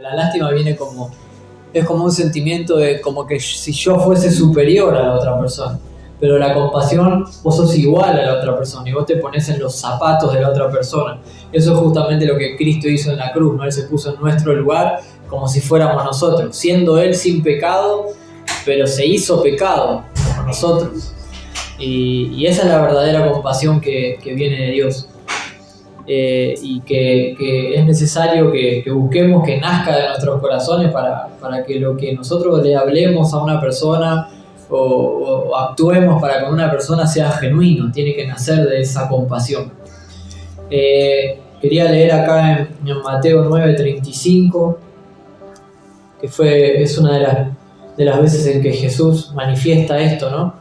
La lástima viene es como un sentimiento de como que si yo fuese superior a la otra persona. Pero la compasión, vos sos igual a la otra persona y vos te pones en los zapatos de la otra persona. Eso es justamente lo que Cristo hizo en la cruz, ¿no? Él se puso en nuestro lugar como si fuéramos nosotros, siendo Él sin pecado, pero se hizo pecado por nosotros. Y esa es la verdadera compasión que viene de Dios. Y que es necesario que busquemos que nazca de nuestros corazones para que lo que nosotros le hablemos a una persona o actuemos para con una persona sea genuino, tiene que nacer de esa compasión. Quería leer acá en Mateo 9:35, que es una de las veces en que Jesús manifiesta esto, ¿no?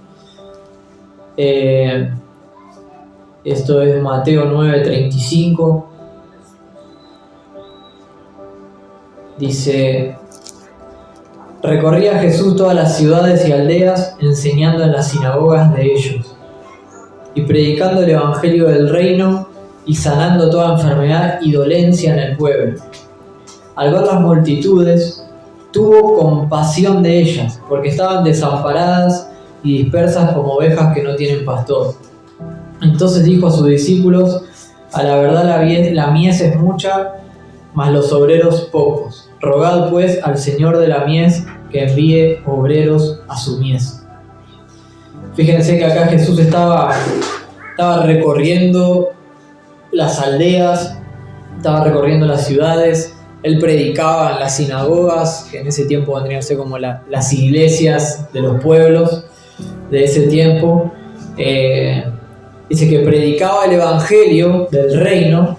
Esto es Mateo 9:35. Dice: recorría Jesús todas las ciudades y aldeas, enseñando en las sinagogas de ellos, y predicando el evangelio del reino, y sanando toda enfermedad y dolencia en el pueblo. Al ver las multitudes, tuvo compasión de ellas, porque estaban desamparadas y dispersas como ovejas que no tienen pastor. Entonces dijo a sus discípulos: a la verdad la mies es mucha, mas los obreros pocos. Rogad pues al Señor de la mies que envíe obreros a su mies. Fíjense que acá Jesús estaba recorriendo las aldeas, estaba recorriendo las ciudades. Él predicaba en las sinagogas, que en ese tiempo vendrían a ser como las iglesias de los pueblos de ese tiempo. Dice que predicaba el evangelio del reino,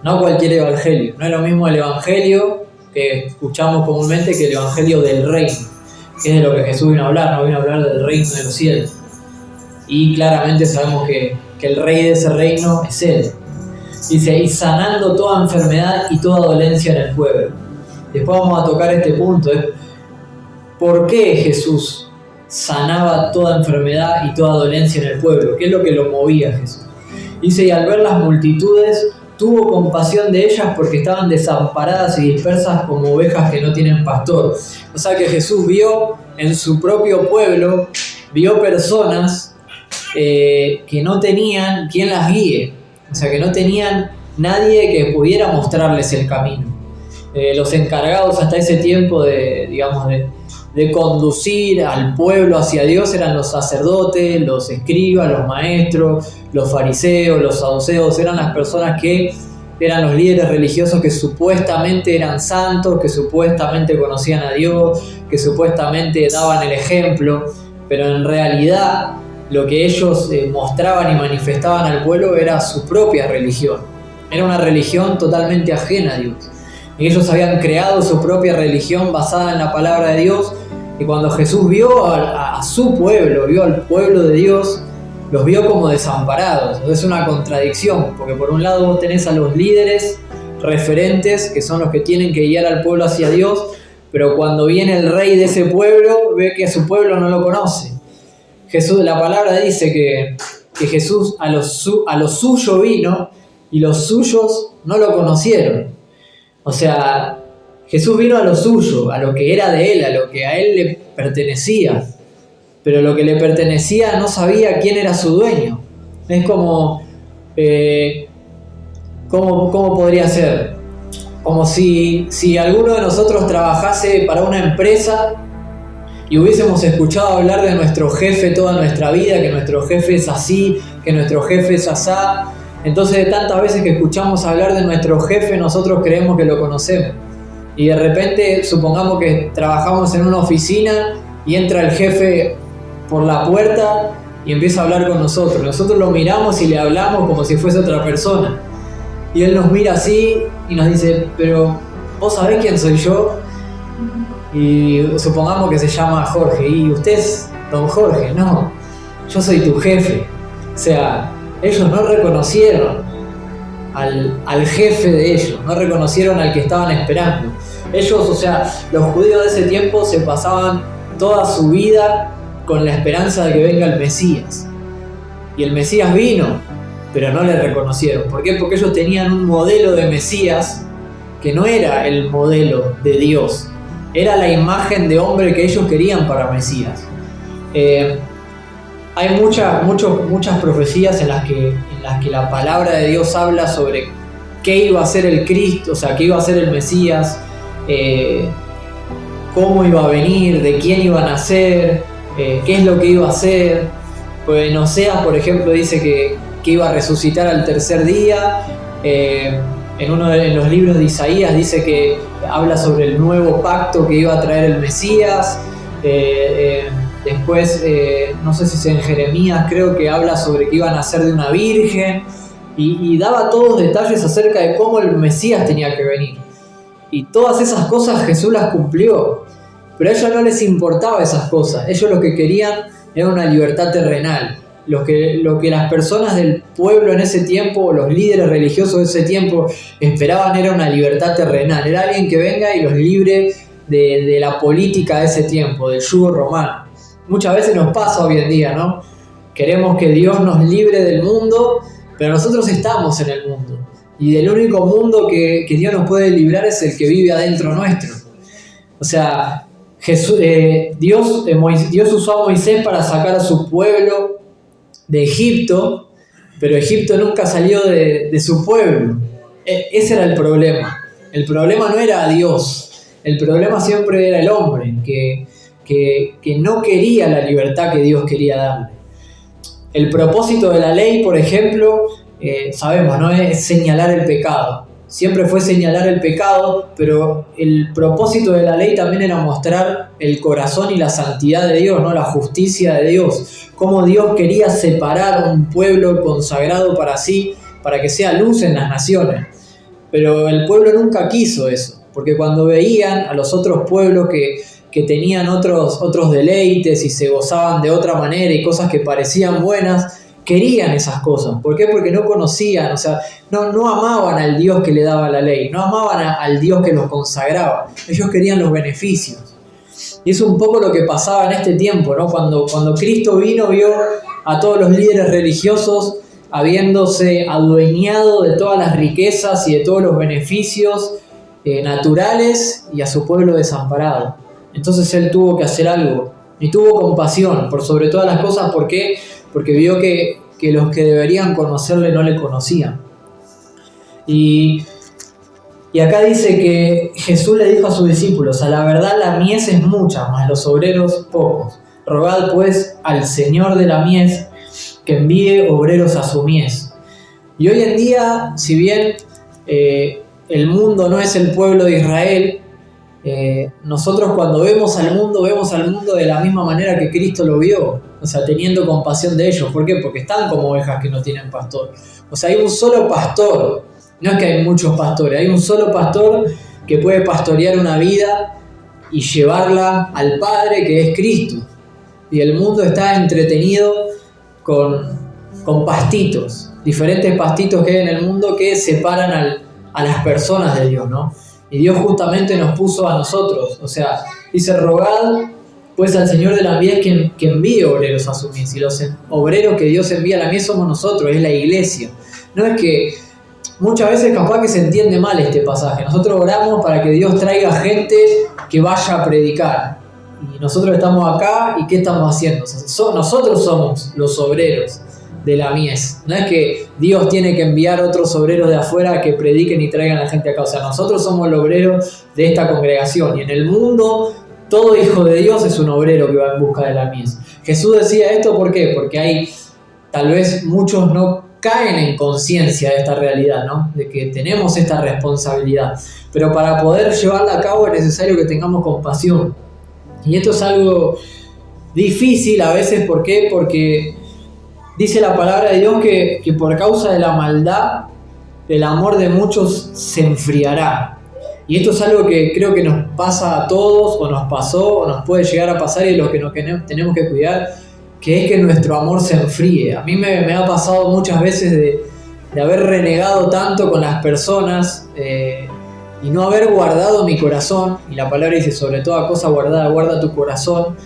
no cualquier evangelio. No es lo mismo el evangelio que escuchamos comúnmente que el evangelio del reino, que es de lo que Jesús vino a hablar, no vino a hablar del reino de los cielos. Y claramente sabemos que el rey de ese reino es Él. Dice: y sanando toda enfermedad y toda dolencia en el pueblo. Después vamos a tocar este punto, ¿por qué Jesús sanaba toda enfermedad y toda dolencia en el pueblo? ¿Qué es lo que lo movía a Jesús? Dice: y al ver las multitudes, tuvo compasión de ellas porque estaban desamparadas y dispersas como ovejas que no tienen pastor. O sea que Jesús vio en su propio pueblo, vio personas que no tenían quien las guíe. O sea, que no tenían nadie que pudiera mostrarles el camino. Los encargados hasta ese tiempo de conducir al pueblo hacia Dios eran los sacerdotes, los escribas, los maestros, los fariseos, los saduceos. Eran las personas que eran los líderes religiosos que supuestamente eran santos, que supuestamente conocían a Dios, que supuestamente daban el ejemplo, pero en realidad lo que ellos mostraban y manifestaban al pueblo era su propia religión. Era una religión totalmente ajena a Dios. Y ellos habían creado su propia religión basada en la palabra de Dios. Y cuando Jesús vio a su pueblo, vio al pueblo de Dios, los vio como desamparados. Es una contradicción, porque por un lado vos tenés a los líderes referentes, que son los que tienen que guiar al pueblo hacia Dios, pero cuando viene el rey de ese pueblo, ve que a su pueblo no lo conoce. La palabra dice que Jesús a lo suyo vino y los suyos no lo conocieron. O sea, Jesús vino a lo suyo, a lo que era de Él, a lo que a Él le pertenecía. Pero lo que le pertenecía no sabía quién era su dueño. Es como... ¿Cómo podría ser? Como si alguno de nosotros trabajase para una empresa y hubiésemos escuchado hablar de nuestro jefe toda nuestra vida, que nuestro jefe es así, que nuestro jefe es asá. Entonces, de tantas veces que escuchamos hablar de nuestro jefe, nosotros creemos que lo conocemos. Y de repente, supongamos que trabajamos en una oficina y entra el jefe por la puerta y empieza a hablar con nosotros. Nosotros lo miramos y le hablamos como si fuese otra persona. Y él nos mira así y nos dice: pero ¿vos sabés quién soy yo? Y supongamos que se llama Jorge. ¿Y usted es don Jorge? No, yo soy tu jefe. O sea, ellos no reconocieron al jefe de ellos, no reconocieron al que estaban esperando. Ellos, o sea, los judíos de ese tiempo se pasaban toda su vida con la esperanza de que venga el Mesías. Y el Mesías vino, pero no le reconocieron. ¿Por qué? Porque ellos tenían un modelo de Mesías que no era el modelo de Dios, era la imagen de hombre que ellos querían para Mesías. Hay muchas profecías en las que la palabra de Dios habla sobre qué iba a ser el Cristo, o sea, qué iba a ser el Mesías, cómo iba a venir, de quién iba a nacer, qué es lo que iba a hacer. Pues en Oseas, por ejemplo, dice que iba a resucitar al tercer día. En los libros de Isaías dice que habla sobre el nuevo pacto que iba a traer el Mesías. Después, no sé si es en Jeremías, creo que habla sobre que iba a nacer de una virgen, y daba todos detalles acerca de cómo el Mesías tenía que venir. Y todas esas cosas Jesús las cumplió, pero a ellos no les importaba esas cosas. Ellos lo que querían era una libertad terrenal. Lo que las personas del pueblo en ese tiempo, los líderes religiosos de ese tiempo, esperaban era una libertad terrenal. Era alguien que venga y los libre de la política de ese tiempo, del yugo romano. Muchas veces nos pasa hoy en día, ¿no? Queremos que Dios nos libre del mundo, pero nosotros estamos en el mundo. Y del único mundo que Dios nos puede librar es el que vive adentro nuestro. O sea, Dios usó a Moisés para sacar a su pueblo de Egipto, pero Egipto nunca salió de su pueblo. Ese era el problema. El problema no era Dios, el problema siempre era el hombre, que no quería la libertad que Dios quería darle. El propósito de la ley, por ejemplo, sabemos, ¿no? Es señalar el pecado. Siempre fue señalar el pecado, pero el propósito de la ley también era mostrar el corazón y la santidad de Dios, ¿no? La justicia de Dios. Cómo Dios quería separar un pueblo consagrado para sí, para que sea luz en las naciones. Pero el pueblo nunca quiso eso, porque cuando veían a los otros pueblos que tenían otros deleites y se gozaban de otra manera y cosas que parecían buenas, querían esas cosas. ¿Por qué? Porque no conocían, o sea, no amaban al Dios que le daba la ley, no amaban al Dios que los consagraba. Ellos querían los beneficios. Y es un poco lo que pasaba en este tiempo, ¿no? Cuando Cristo vino, vio a todos los líderes religiosos habiéndose adueñado de todas las riquezas y de todos los beneficios naturales, y a su pueblo desamparado. Entonces Él tuvo que hacer algo, y tuvo compasión por sobre todas las cosas. ¿Por qué? Porque vio que los que deberían conocerle no le conocían. Y acá dice que Jesús le dijo a sus discípulos: a la verdad la mies es mucha, mas los obreros pocos. Rogad pues al Señor de la mies que envíe obreros a su mies. Y hoy en día, si bien el mundo no es el pueblo de Israel, nosotros cuando vemos al mundo de la misma manera que Cristo lo vio, o sea, teniendo compasión de ellos. ¿Por qué? Porque están como ovejas que no tienen pastor. O sea, hay un solo pastor, no es que hay muchos pastores, hay un solo pastor que puede pastorear una vida y llevarla al Padre, que es Cristo. Y el mundo está entretenido con pastitos, diferentes pastitos que hay en el mundo que separan a las personas de Dios, ¿no? Y Dios justamente nos puso a nosotros, o sea, dice: rogad pues al Señor de la mies que envíe obreros a su mies. Y los obreros que Dios envía a la mies somos nosotros, es la iglesia. No es que muchas veces capaz que se entiende mal este pasaje. Nosotros oramos para que Dios traiga gente que vaya a predicar, y nosotros estamos acá, ¿y qué estamos haciendo? Nosotros somos los obreros de la mies. No es que Dios tiene que enviar otros obreros de afuera que prediquen y traigan a la gente acá. O sea, nosotros somos los obreros de esta congregación, y en el mundo todo hijo de Dios es un obrero que va en busca de la mies. Jesús decía esto, ¿por qué? Porque tal vez muchos no caen en conciencia de esta realidad, ¿no? De que tenemos esta responsabilidad. Pero para poder llevarla a cabo es necesario que tengamos compasión. Y esto es algo difícil a veces. ¿Por qué? Porque dice la palabra de Dios que por causa de la maldad, el amor de muchos se enfriará. Y esto es algo que creo que nos pasa a todos, o nos pasó, o nos puede llegar a pasar, y lo que tenemos que cuidar, que es que nuestro amor se enfríe. A mí me ha pasado muchas veces de haber renegado tanto con las personas y no haber guardado mi corazón. Y la palabra dice: sobre toda cosa guardada, guarda tu corazón.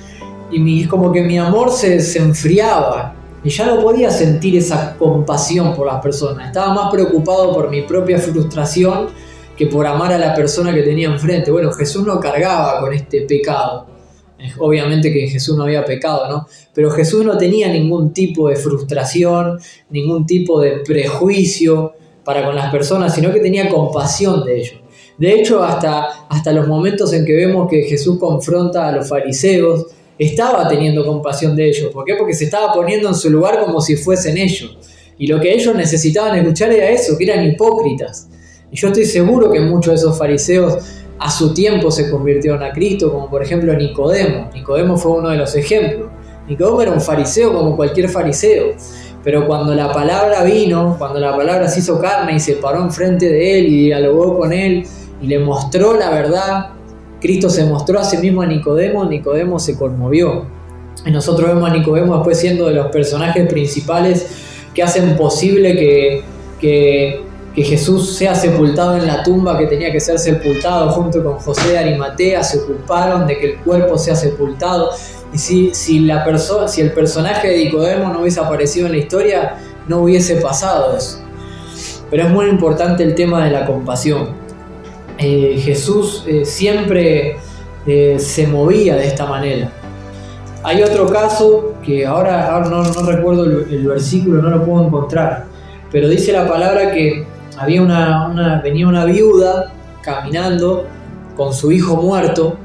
Y es como que mi amor se enfriaba. Y ya no podía sentir esa compasión por las personas. Estaba más preocupado por mi propia frustración que por amar a la persona que tenía enfrente. Bueno, Jesús no cargaba con este pecado. Obviamente que Jesús no había pecado, ¿no? Pero Jesús no tenía ningún tipo de frustración, ningún tipo de prejuicio para con las personas, sino que tenía compasión de ellos. De hecho, hasta los momentos en que vemos que Jesús confronta a los fariseos, estaba teniendo compasión de ellos. ¿Por qué? Porque se estaba poniendo en su lugar como si fuesen ellos. Y lo que ellos necesitaban escuchar era eso, que eran hipócritas. Y yo estoy seguro que muchos de esos fariseos a su tiempo se convirtieron a Cristo, como por ejemplo Nicodemo. Nicodemo fue uno de los ejemplos. Nicodemo era un fariseo como cualquier fariseo. Pero cuando la palabra vino, cuando la palabra se hizo carne y se paró enfrente de él y dialogó con él y le mostró la verdad, Cristo se mostró a sí mismo a Nicodemo, Nicodemo se conmovió. Y nosotros vemos a Nicodemo después siendo de los personajes principales que hacen posible que Jesús sea sepultado en la tumba que tenía que ser sepultado junto con José de Arimatea. Se ocuparon de que el cuerpo sea sepultado. Y si el personaje de Nicodemo no hubiese aparecido en la historia, no hubiese pasado eso. Pero es muy importante el tema de la compasión. Jesús siempre se movía de esta manera. Hay otro caso que ahora no recuerdo el versículo, no lo puedo encontrar, pero dice la palabra que venía una viuda caminando con su hijo muerto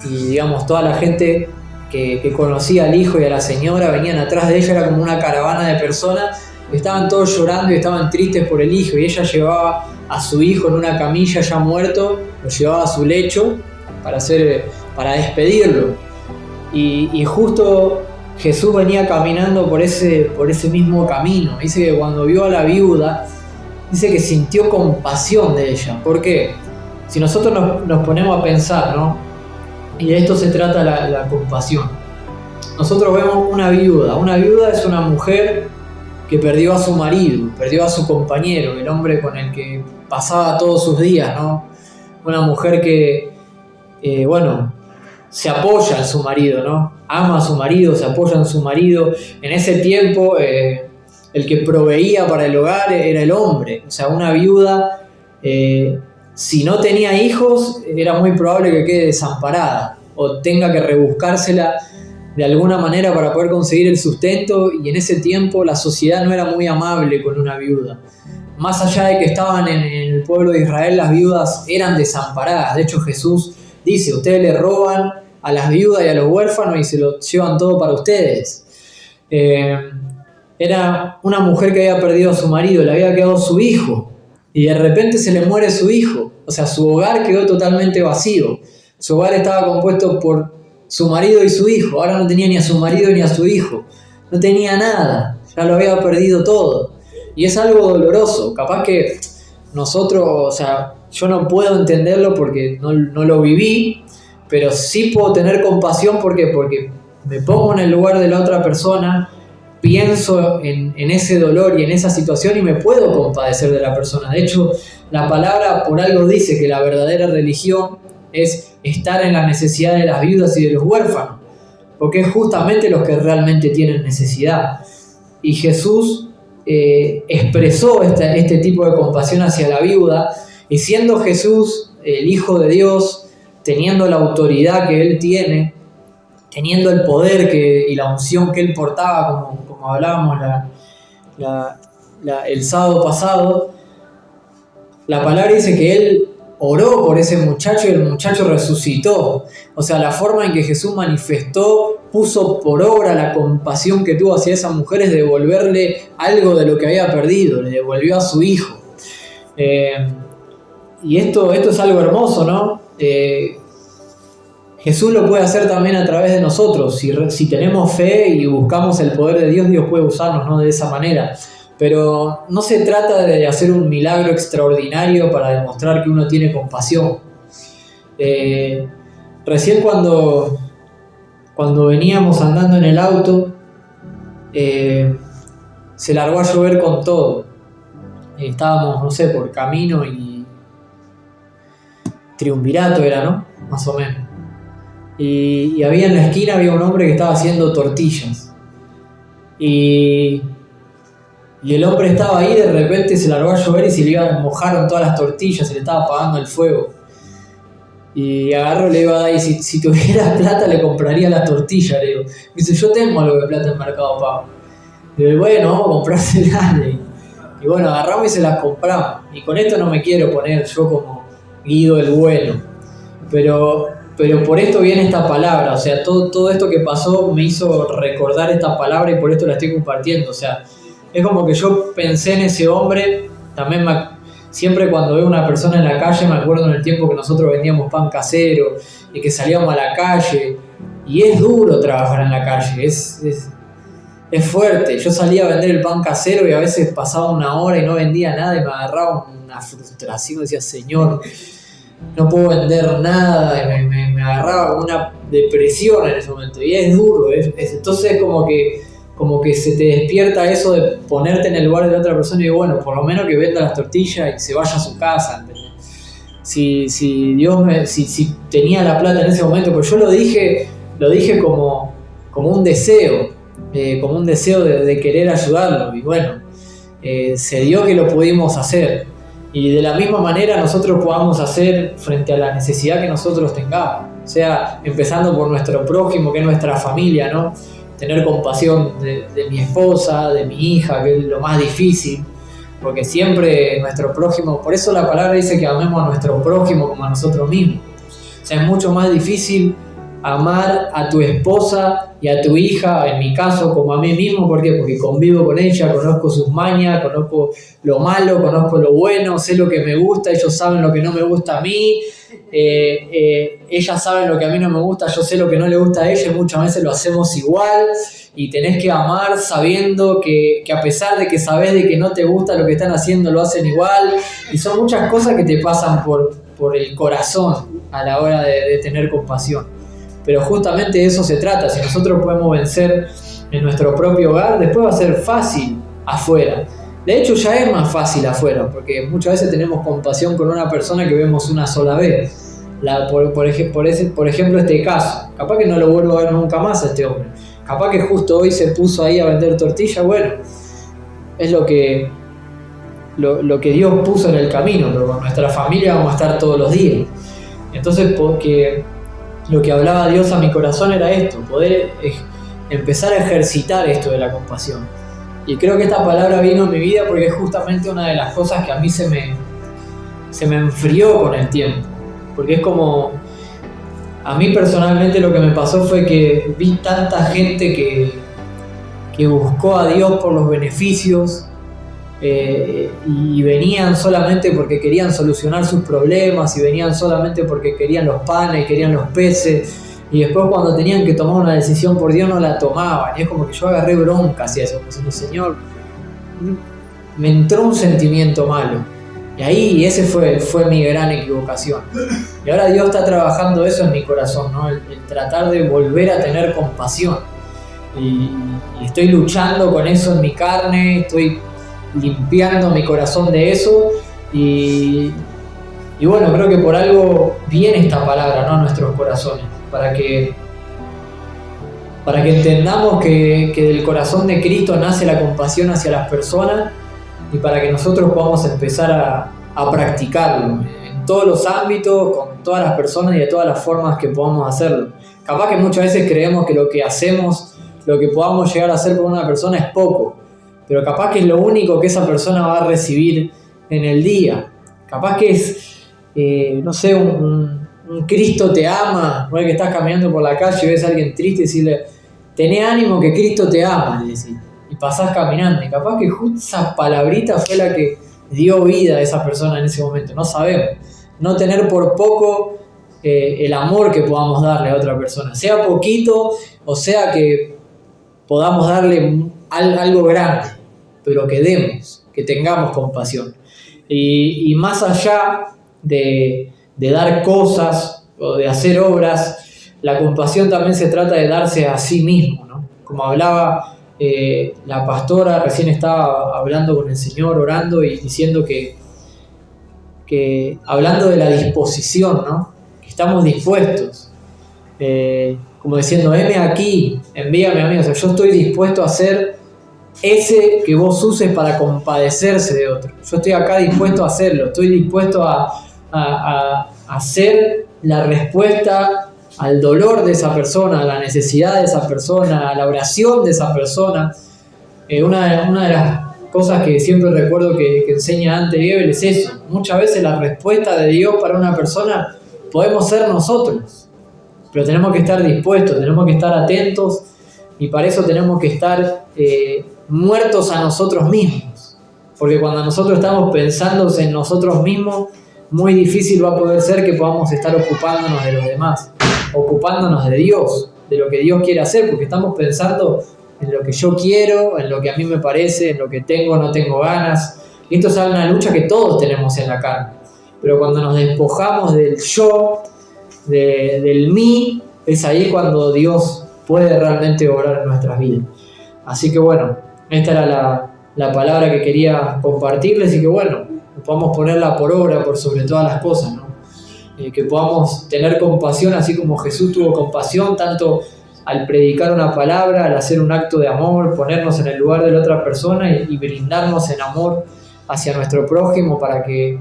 y digamos toda la gente que conocía al hijo y a la señora venían atrás de ella, era como una caravana de personas, estaban todos llorando y estaban tristes por el hijo, y ella llevaba a su hijo en una camilla ya muerto, lo llevaba a su lecho para despedirlo, y justo Jesús venía caminando por ese mismo camino. Dice que cuando vio a la viuda, dice que sintió compasión de ella. ¿Por qué? Si nosotros nos ponemos a pensar, ¿no? Y de esto se trata la compasión. Nosotros vemos una viuda. Una viuda es una mujer que perdió a su marido, perdió a su compañero, el hombre con el que pasaba todos sus días, ¿no? Una mujer que, se apoya en su marido, ¿no? Ama a su marido, se apoya en su marido. En ese tiempo, el que proveía para el hogar era el hombre. O sea, una viuda, si no tenía hijos, era muy probable que quede desamparada o tenga que rebuscársela de alguna manera para poder conseguir el sustento, y en ese tiempo la sociedad no era muy amable con una viuda. Más allá de que estaban en el pueblo de Israel, las viudas eran desamparadas. De hecho, Jesús dice: ustedes le roban a las viudas y a los huérfanos y se lo llevan todo para ustedes. Era una mujer que había perdido a su marido, le había quedado su hijo, y de repente se le muere su hijo. O sea, su hogar quedó totalmente vacío. Su hogar estaba compuesto por su marido y su hijo. Ahora no tenía ni a su marido ni a su hijo. No tenía nada, ya lo había perdido todo. Y es algo doloroso. Capaz que nosotros, o sea, yo no puedo entenderlo porque no lo viví, pero sí puedo tener compasión porque me pongo en el lugar de la otra persona, pienso en ese dolor y en esa situación y me puedo compadecer de la persona. De hecho, la palabra por algo dice que la verdadera religión es estar en la necesidad de las viudas y de los huérfanos, porque es justamente los que realmente tienen necesidad. Y Jesús expresó este tipo de compasión hacia la viuda, y siendo Jesús el Hijo de Dios, teniendo la autoridad que Él tiene, teniendo el poder y la unción que Él portaba, como hablábamos el sábado pasado, la palabra dice que Él oró por ese muchacho y el muchacho resucitó. O sea, la forma en que Jesús manifestó, puso por obra la compasión que tuvo hacia esa mujer es devolverle algo de lo que había perdido, le devolvió a su hijo. Y esto es algo hermoso, ¿no? Jesús lo puede hacer también a través de nosotros. Si tenemos fe y buscamos el poder de Dios, Dios puede usarnos, ¿no? De esa manera. Pero no se trata de hacer un milagro extraordinario para demostrar que uno tiene compasión. Recién cuando veníamos andando en el auto, se largó a llover con todo. Estábamos, no sé, por Camino y Triunvirato era, ¿no? Más o menos. Y había en la esquina un hombre que estaba haciendo tortillas. Y Y el hombre estaba ahí, de repente se largó a llover y se le mojaron todas las tortillas, se le estaba apagando el fuego. Y agarro, le digo a Dai, si tuviera plata le compraría las tortillas, le digo. Me dice, yo tengo algo de plata en Mercado Pago. Le digo, bueno, vamos a comprárselas, le digo. Y bueno, agarramos y se las compramos. Y con esto no me quiero poner yo como Guido el bueno. Pero por esto viene esta palabra. O sea, todo esto que pasó me hizo recordar esta palabra y por esto la estoy compartiendo. O sea, es como que yo pensé en ese hombre. También siempre cuando veo una persona en la calle me acuerdo en el tiempo que nosotros vendíamos pan casero y que salíamos a la calle. Y es duro trabajar en la calle. Es fuerte. Yo salía a vender el pan casero y a veces pasaba una hora y no vendía nada y me agarraba una frustración. Decía, Señor, no puedo vender nada. Y me agarraba una depresión en ese momento. Y es duro. Entonces como que se te despierta eso de ponerte en el lugar de la otra persona y digo, bueno, por lo menos que venda las tortillas y se vaya a su casa, ¿entendés? Si Dios si tenía la plata en ese momento, pues yo lo dije como un deseo, de querer ayudarlo, y bueno, se dio que lo pudimos hacer, y de la misma manera nosotros podamos hacer frente a la necesidad que nosotros tengamos, o sea, empezando por nuestro prójimo, que es nuestra familia, ¿no? Tener compasión de mi esposa, de mi hija, que es lo más difícil, porque siempre nuestro prójimo, por eso la palabra dice que amemos a nuestro prójimo como a nosotros mismos. O sea, es mucho más difícil amar a tu esposa y a tu hija, en mi caso, como a mí mismo. ¿Por qué? Porque convivo con ella, conozco sus mañas, conozco lo malo, conozco lo bueno, sé lo que me gusta, ellos saben lo que no me gusta a mí, ellas saben lo que a mí no me gusta, yo sé lo que no le gusta a ella, y muchas veces lo hacemos igual, y tenés que amar sabiendo que a pesar de que sabés de que no te gusta lo que están haciendo, lo hacen igual, y son muchas cosas que te pasan por el corazón a la hora de tener compasión. Pero justamente de eso se trata. Si nosotros podemos vencer en nuestro propio hogar, después va a ser fácil afuera. De hecho ya es más fácil afuera, porque muchas veces tenemos compasión con una persona que vemos una sola vez. Por ejemplo, este caso, capaz que no lo vuelvo a ver nunca más a este hombre. Capaz que justo hoy se puso ahí a vender tortillas, bueno, es lo que Dios puso en el camino, pero con nuestra familia vamos a estar todos los días. Entonces, porque lo que hablaba Dios a mi corazón era esto, poder empezar a ejercitar esto de la compasión. Y creo que esta palabra vino en mi vida porque es justamente una de las cosas que a mí se me enfrió con el tiempo. Porque es como, a mí personalmente lo que me pasó fue que vi tanta gente que buscó a Dios por los beneficios, y venían solamente porque querían solucionar sus problemas, y venían solamente porque querían los panes y querían los peces, y después cuando tenían que tomar una decisión por Dios no la tomaban. Y es como que yo agarré bronca hacia eso, diciendo, Señor, me entró un sentimiento malo, y ahí ese fue mi gran equivocación. Y ahora Dios está trabajando eso en mi corazón, ¿no? El tratar de volver a tener compasión, y estoy luchando con eso en mi carne, estoy limpiando mi corazón de eso, y bueno, creo que por algo viene esta palabra, ¿no?, a nuestros corazones, para que entendamos que del corazón de Cristo nace la compasión hacia las personas, y para que nosotros podamos empezar a practicarlo en todos los ámbitos, con todas las personas y de todas las formas que podamos hacerlo. Capaz que muchas veces creemos que lo que hacemos, lo que podamos llegar a hacer con una persona es poco, pero capaz que es lo único que esa persona va a recibir en el día. Capaz que es, no sé, un Cristo te ama, no es que estás caminando por la calle y ves a alguien triste y decirle, tené ánimo que Cristo te ama, le decís, y pasás caminando, y capaz que justo esa palabrita fue la que dio vida a esa persona en ese momento, no sabemos. No tener por poco el amor que podamos darle a otra persona, sea poquito o sea que podamos darle algo grande, pero que demos, que tengamos compasión. Y más allá de dar cosas o de hacer obras, la compasión también se trata de darse a sí mismo, ¿no? Como hablaba la pastora, recién estaba hablando con el Señor, orando y diciendo que hablando de la disposición, ¿no?, que estamos dispuestos, como diciendo, heme aquí, envíame a mí. O sea, yo estoy dispuesto a hacer ese que vos uses para compadecerse de otro. Yo estoy acá dispuesto a hacerlo, estoy dispuesto a hacer la respuesta al dolor de esa persona, a la necesidad de esa persona, a la oración de esa persona. Una de las cosas que siempre recuerdo que enseña Ante Gebel es eso. Muchas veces la respuesta de Dios para una persona podemos ser nosotros, pero tenemos que estar dispuestos, tenemos que estar atentos, y para eso tenemos que estar muertos a nosotros mismos, porque cuando nosotros estamos pensando en nosotros mismos, muy difícil va a poder ser que podamos estar ocupándonos de los demás, ocupándonos de Dios, de lo que Dios quiere hacer, porque estamos pensando en lo que yo quiero, en lo que a mí me parece, en lo que tengo o no tengo ganas. Y esto es una lucha que todos tenemos en la carne. Pero cuando nos despojamos del yo, del mí, es ahí cuando Dios puede realmente obrar en nuestras vidas. Así que bueno, esta era la palabra que quería compartirles, y que bueno, podamos ponerla por obra por sobre todas las cosas, ¿no? Que podamos tener compasión, así como Jesús tuvo compasión, tanto al predicar una palabra, al hacer un acto de amor, ponernos en el lugar de la otra persona y brindarnos en amor hacia nuestro prójimo, para que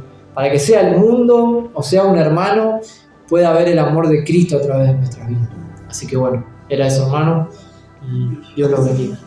sea el mundo o sea un hermano, pueda ver el amor de Cristo a través de nuestras vidas. Así que bueno, era eso, hermano, y Dios los bendiga.